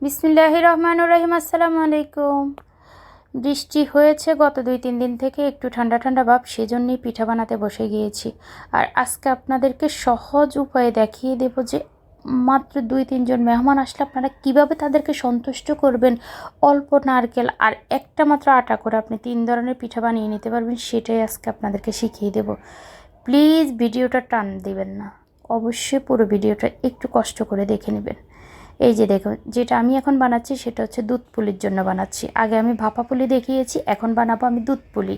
বিসমিল্লাহির রহমানির রহিম। আসসালামু আলাইকুম। বৃষ্টি হয়েছে গত 2-3 দিন থেকে, একটু ঠান্ডা ঠান্ডা ভাব, সেজন্যই পিঠা বানাতে বসে গিয়েছি। আর আজকে আপনাদেরকে সহজ উপায়ে দেখিয়ে দেব যে মাত্র 2-3 জন মেহমান আসলে আপনারা কিভাবে তাদেরকে সন্তুষ্ট করবেন। অল্প নারকেল আর একটা মাত্র আটা করে আপনি 3 ধরনের পিঠা বানিয়ে নিতে পারবেন, সেটাই আজকে আপনাদেরকে শিখিয়ে দেব। প্লিজ ভিডিওটা টান দিবেন না, অবশ্যই পুরো ভিডিওটা একটু কষ্ট করে দেখে নেবেন। এই যে দেখুন, যেটা আমি এখন বানাচ্ছি সেটা হচ্ছে দুধ পুলির জন্য বানাচ্ছি। আগে আমি ভাপা পুলি দেখিয়েছি, এখন বানাবো আমি দুধ পুলি।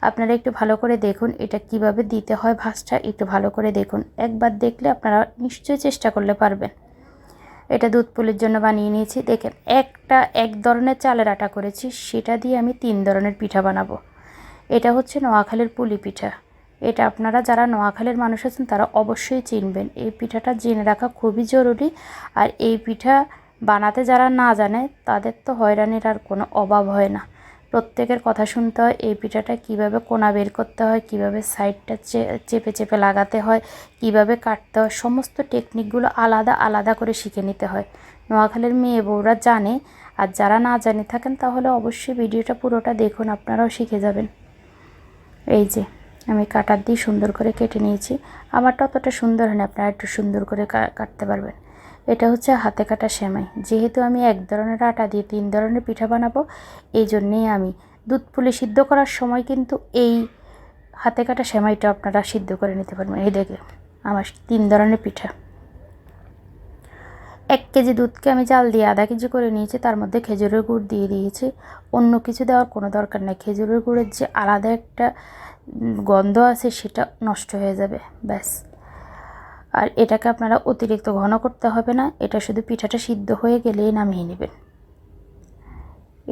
আপনারা একটু ভালো করে দেখুন এটা কিভাবে দিতে হয়, ভাঁজটা একটু ভালো করে দেখুন। একবার দেখলে আপনারা নিশ্চয়ই চেষ্টা করলে পারবেন। এটা দুধ পুলির জন্য বানিয়ে নিয়েছি। দেখেন, এক ধরনের চালের আটা করেছি, সেটা দিয়ে আমি 3 ধরনের পিঠা বানাবো। এটা হচ্ছে নোয়াখালীর পুলি পিঠা। এটা আপনারা যারা নোয়াখালীর মানুষ আছেন তারা অবশ্যই চিনবেন। এই পিঠাটা জেনে রাখা খুবই জরুরি। আর এই পিঠা বানাতে যারা না জানে তাদের তো হয়রানির আর কোনো অভাব হয় না। প্রত্যেকের কথা শুনতে হয় এই পিঠাটা কিভাবে কোনা বের করতে হয়, কিভাবে সাইডটা চেপে চেপে লাগাতে হয়, কিভাবে কাটতে হয়, সমস্ত টেকনিকগুলো আলাদা আলাদা করে শিখে নিতে হয়। নোয়াখালীর মেয়ে বউরা জানে, আর যারা না জানে থাকেন তাহলে অবশ্যই ভিডিওটা পুরোটা দেখুন, আপনারাও শিখে যাবেন। এই যে আমি কাটার দিয়ে সুন্দর করে কেটে নিয়েছি। আমারটা অতটা সুন্দর হয় না, আপনারা একটু সুন্দর করে কাটতে পারবেন। এটা হচ্ছে হাতে কাটা সেমাই। যেহেতু আমি এক ধরনের আটা দিয়ে 3 ধরনের পিঠা বানাবো, এই জন্যেই আমি দুধ পুলি সিদ্ধ করার সময় কিন্তু এই হাতে কাটা সেমাইটা আপনারা সিদ্ধ করে নিতে পারবেন। এই দেখে আমার 3 ধরনের পিঠা। 1 কেজি দুধকে আমি জাল দিয়ে আধা কেজি করে নিয়েছি, তার মধ্যে খেজুরের গুড় দিয়ে দিয়েছি। অন্য কিছু দেওয়ার কোনো দরকার নেই, খেজুরের গুড়ের যে আলাদা একটা গন্ধ আছে সেটা নষ্ট হয়ে যাবে, ব্যাস। আর এটাকে আপনারা অতিরিক্ত ঘন করতে হবে না, এটা শুধু পিঠাটা সিদ্ধ হয়ে গেলেই নামিয়ে নেবেন।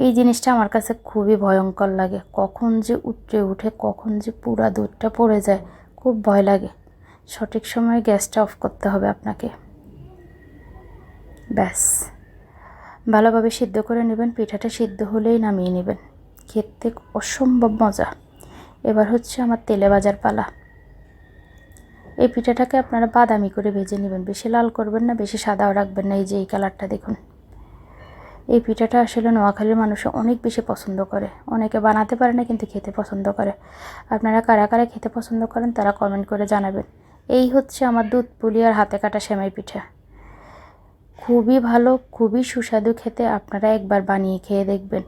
এই জিনিসটা আমার কাছে খুবই ভয়ঙ্কর লাগে, কখন যে উতরে উঠে, কখন যে পুরা দুধটা পড়ে যায়, খুব ভয় লাগে। সঠিক সময়ে গ্যাসটা অফ করতে হবে আপনাকে, ব্যাস। ভালোভাবে সিদ্ধ করে নেবেন, পিঠাটা সিদ্ধ হলেই নামিয়ে নেবেন, খেতে অসম্ভব মজা। এবার হচ্ছে আমার তেলে ভাজার পালা। এই পিঠাটাকে আপনারা বাদামি করে ভেজে নেবেন, বেশি লাল করবেন না, বেশি সাদাও রাখবেন না। এই যে এই কালারটা দেখুন। এই পিঠাটা আসলে নোয়াখালীর মানুষ অনেক বেশি পছন্দ করে, অনেকে বানাতে পারে না কিন্তু খেতে পছন্দ করে। আপনারা কারা কারা খেতে পছন্দ করেন তারা কমেন্ট করে জানাবেন। এই হচ্ছে আমার দুধ পুলি আর হাতে কাটা সেমাই পিঠা। খুবই ভালো, খুবই সুস্বাদু খেতে, আপনারা একবার বানিয়ে খেয়ে দেখবেন।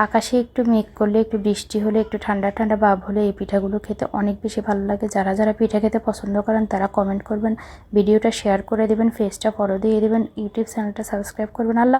আকাশে একটু মেঘ করলে, একটু বৃষ্টি হলে, একটু ঠান্ডা ঠান্ডা ভাব হলে এই পিঠাগুলো খেতে অনেক বেশি ভালো লাগে। যারা যারা পিঠা খেতে পছন্দ করেন তারা কমেন্ট করবেন, ভিডিওটা শেয়ার করে দেবেন, পেজটা ফলো দিয়ে দেবেন, ইউটিউব চ্যানেলটা সাবস্ক্রাইব করবেন। আল্লাহ।